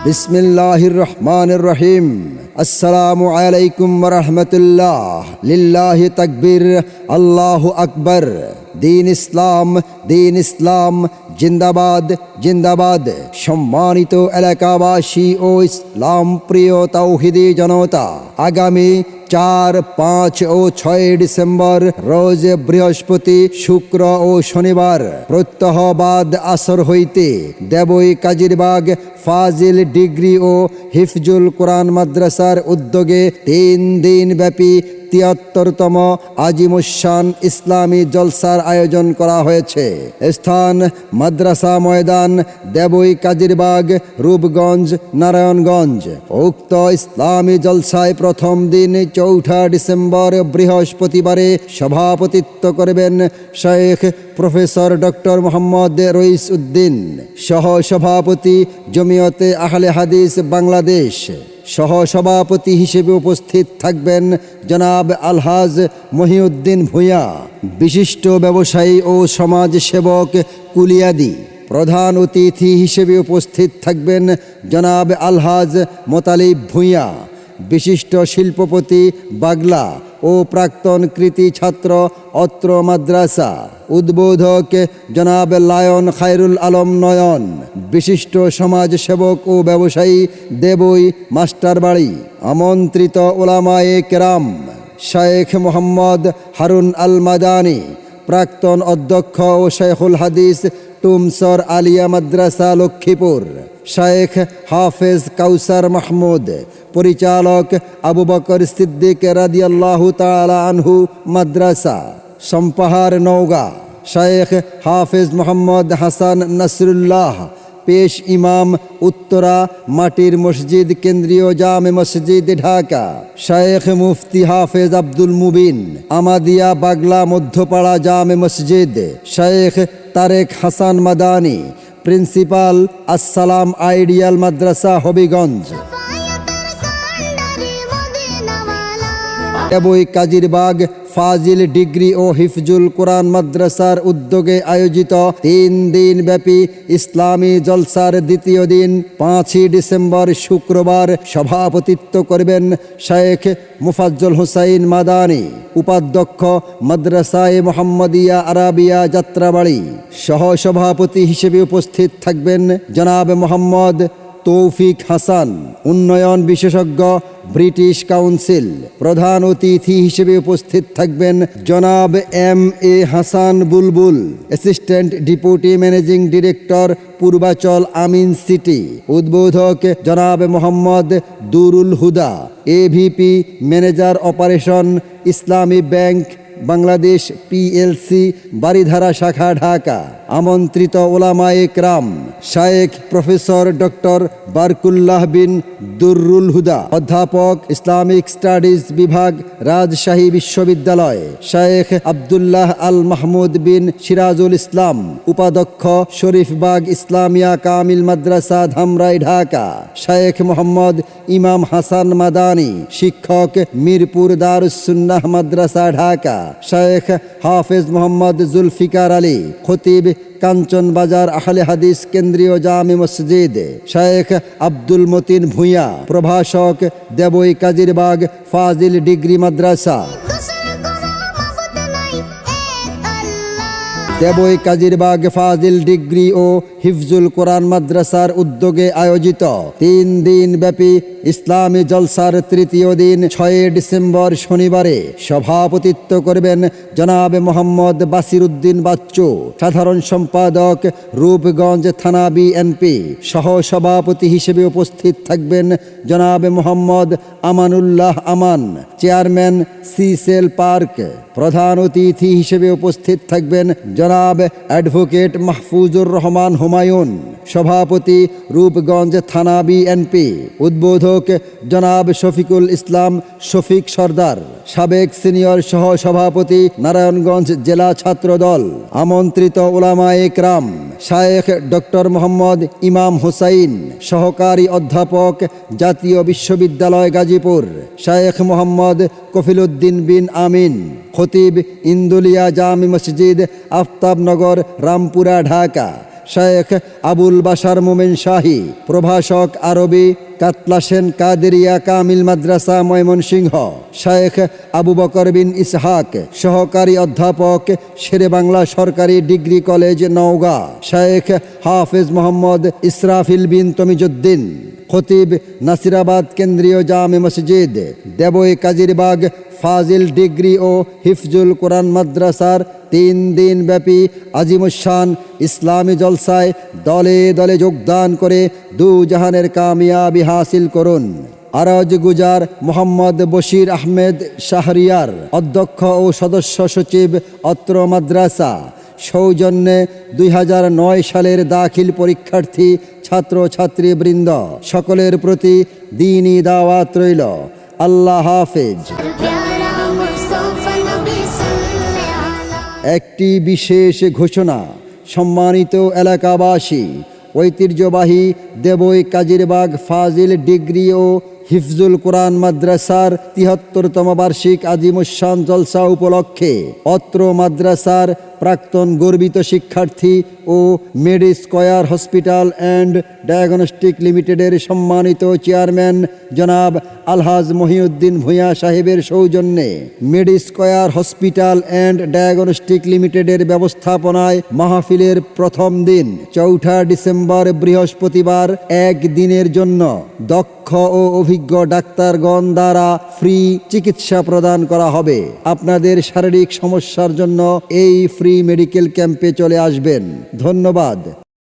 বিসমিল্লাহির রহমানির রহিম। আসসালামু আলাইকুম ওয়া রাহমাতুল্লাহ। লিল্লাহি তাকবীর, আল্লাহু আকবার। দিন ইসলাম জিন্দাবাদ জিন্দাবাদ। সম্মানিত এলাকাবাসী ও ইসলাম প্রিয় তাওহীদি জনতা, আগামী 4, 5 ও 6 ডিসেম্বর রোজ বৃহস্পতি, শুক্র ও শনিবার প্রত্যহবাদ আসর হইতে দেবই কাজিরবাগ ফাজিল ডিগ্রি ও হিফজুল কোরআন মাদ্রাসার উদ্যোগে 3 দিন ব্যাপী 73তম আজিমুশান ইসলামী জলসার আয়োজন করা হয়েছে। স্থান মাদ্রাসা ময়দান, দেবই কাজিরবাগ, রূপগঞ্জ, নারায়ণগঞ্জ। উক্ত ইসলামী জলসায় প্রথম দিন 4 ডিসেম্বর বৃহস্পতিবারে সভাপতিত্ব করবেন শেখ প্রফেসর ডক্টর মোহাম্মদ রইস উদ্দিন, সহ সভাপতি জমিয়তে আহলে হাদিস বাংলাদেশ। সহসভাপতি হিসেবে উপস্থিত থাকবেন জনাব আলহাজ মহিউদ্দিন ভূঁইয়া, বিশিষ্ট ব্যবসায়ী ও সমাজ সেবক কুলিয়াদি। প্রধান অতিথি হিসেবে উপস্থিত থাকবেন জনাব আলহাজ মোতালিব ভূঁইয়া, বিশিষ্ট শিল্পপতি বাগলা ও প্রাক্তন কৃতি ছাত্র অত্র মাদ্রাসা। উদ্বোধক জনাব লায়ন খায়রুল আলম নয়ন, বিশিষ্ট সমাজ সেবক ও ব্যবসায়ী, দেবই মাস্টারবাড়ি। আমন্ত্রিত ওলামায়ে কেরাম শেখ মোহাম্মদ হারুন আল মাদানী, প্রাক্তন অধ্যক্ষ ও শেখুল হাদিস টুমসর আলিয়া মাদ্রাসা লক্ষ্মীপুর। শেখ হাফেজ কাউসার মাহমুদ, পরিচালক আবু বকর সিদ্দিক রাদিয়াল্লাহু তাআলা আনহু মাদ্রাসা, সম্পাহার নওগাঁ। শেখ হাফেজ মোহাম্মদ হাসান নাসরুল্লাহ, পেশ ইমাম, উত্তরা মাটির মসজিদ কেন্দ্রীয় জামে মসজিদ ঢাকা। শেখ মুফতি হাফেজ আব্দুল মুবিন, আমাদিয়া বাগলা মধ্যপাড়া জামে মসজিদ। শেখ তারেক হাসান মাদানী, প্রিন্সিপাল আসসালাম আইডিয়াল মাদ্রাসা হবিগঞ্জ। দেবই কাজিরবাগ ফাজিল ডিগ্রি ও হিফজুল কোরআন মাদ্রাসার উদ্যোগে আয়োজিত 3 দিন ব্যাপী ইসলামী জলসার দ্বিতীয় দিন 5 ডিসেম্বর শুক্রবার সভাপতিত্ব করবেন শেখ মুফাজ্জল হুসাইন মাদানী, উপাধ্যক্ষ মাদ্রাসায়ে মোহাম্মদিয়া আরাবিয়া যাত্রাবাড়ি। সহসভাপতি হিসেবে উপস্থিত থাকবেন জনাব মোহাম্মদ তৌফিক হাসান, উন্নয়ন বিশেষজ্ঞ, ব্রিটিশ কাউন্সিল। প্রধান অতিথি হিসেবে উপস্থিত থাকবেন জনাব MA Hasan Bulbul, assistant deputy managing director, Purbachal Amin city. উদ্বোধক জনাব Mohammad Durul Huda, AVP manager operation, Islami bank Bangladesh PLC, Baridhara শাখা ঢাকা। আমন্ত্রিত ওলামায়ে কেরাম শেখ প্রফেসর ডক্টর বারকুল্লাহ বিন দুররুল হুদা, অধ্যাপক, ইসলামিক স্টাডিজ বিভাগ, রাজশাহী বিশ্ববিদ্যালয়। শেখ আব্দুল্লাহ আল মাহমুদ বিন সিরাজুল ইসলাম, উপাধ্যক্ষ, শরীফবাগ ইসলামিয়া কামিল মাদ্রাসা ধামরাই ঢাকা। শেখ মোহাম্মদ ইমাম হাসান মাদানী, শিক্ষক, মিরপুর দারুস সুন্নাহ মাদ্রাসা ঢাকা। শেখ হাফেজ মোহাম্মদ জুলফিকার আলী, খতিব, কাঞ্চন বাজার আহলে হাদিস কেন্দ্রীয় জামে মসজিদ। শেখ আব্দুল মতিন ভূঁইয়া, প্রভাষক, দেবই কাজিরবাগ ফাজিল ডিগ্রি মাদ্রাসা। দেবই কাজিরবাগ ফাজিল ডিগ্রি ও হিফজুল কোরআন মাদ্রাসার উদ্যোগে আয়োজিত 3 দিন ব্যাপী ইসলামী জলসার তৃতীয় দিন 6 ডিসেম্বর শনিবারে সভাপতিত্ব করবেন জনাব মোহাম্মদ বাসির উদ্দিন বাচ্চু, সাধারণ সম্পাদক, রূপগঞ্জ থানা BNP। সহ সভাপতি হিসেবে উপস্থিত থাকবেন জনাব মোহাম্মদ আমানুল্লাহ আমান, চেয়ারম্যান সিসেল পার্ক। প্রধান অতিথি হিসেবে উপস্থিত থাকবেন জনাব অ্যাডভোকেট মাহফুজুর রহমান হুমায়ুন, সভাপতি, রূপগঞ্জ থানা BNP। উদ্বোধক জনাব শফিকুল ইসলাম শফিক সর্দার, সাবেক সিনিয়র সহ সভাপতি, নারায়ণগঞ্জ জেলা ছাত্র দল। আমন্ত্রিত ওলামায়ে কেরাম শেখ ডক্টর মোহাম্মদ ইমাম হুসাইন, সহকারী অধ্যাপক, জাতীয় বিশ্ববিদ্যালয় গাজীপুর। শেখ মোহাম্মদ কফিলউদ্দিন বিন আমিন, খতিব, ইন্দুলিয়া জামি মসজিদ, আফতাবনগর, রামপুরা ঢাকা। শেখ আবুল বাশার মোমেন শাহী, প্রভাষক আরবি কাতলাসেন কাদেরিয়া কামিল মাদ্রাসা ময়মনসিংহ, শেখ আবু বকর বিন ইসহাক, সহকারী অধ্যাপক শেরেবাংলা সরকারি ডিগ্রি কলেজ নওগাঁ, শেখ হাফেজ মোহাম্মদ ইসরাফিল বিন তমিজুদ্দিন, খতিব নাসিরাবাদ কেন্দ্রীয় জামে মসজিদ, দেবই কাজিরবাগ ফাজিল ডিগ্রি ও হিফজুল কোরআন মাদ্রাসার 3 দিন ব্যাপী আজিমুশান ইসলামী জলসায় দলে দলে যোগদান করে দুজাহানের কামিয়াবি হাসিল করুন। আরজ গুজার মোহাম্মদ বশির আহমেদ শাহরিয়ার, অধ্যক্ষ ও সদস্য সচিব অত্র মাদ্রাসা, সৌজন্যে 2009 সালের দাখিল পরীক্ষার্থী ছাত্র ছাত্রীবৃন্দ সকলের প্রতি দ্বীনি দাওয়াত রইল। আল্লাহ হাফেজ। একটি বিশেষ ঘোষণা। সম্মানিত এলাকাবাসী, ঐতিহ্যবাহী দেবই কাজিরবাগ ফাজিল ডিগ্রি ও হিফজুল কোরআন মাদ্রাসার 73তম বার্ষিক আজিমুশান জলসা উপলক্ষে অত্র মাদ্রাসার প্রাক্তন গর্বিত শিক্ষার্থী ও মেডি স্কয়ার হসপিটাল অ্যান্ড ডায়াগনস্টিক লিমিটেডের সম্মানিত চেয়ারম্যান জনাব আলহাজ মহিউদ্দিন ভূঁইয়া সাহেবের সৌজন্যে মেডি স্কয়ার হসপিটাল অ্যান্ড ডায়াগনস্টিক লিমিটেডের ব্যবস্থাপনায় মাহফিলের প্রথম দিন 4 ডিসেম্বর বৃহস্পতিবার 1 দিনের জন্য দক্ষ ও অভিজ্ঞ ডাক্তারগণ দ্বারা ফ্রি চিকিৎসা প্রদান করা হবে। আপনাদের শারীরিক সমস্যার জন্য এই ফ্রি মেডিকেল ক্যাম্পে চলে আসবেন। ধন্যবাদ।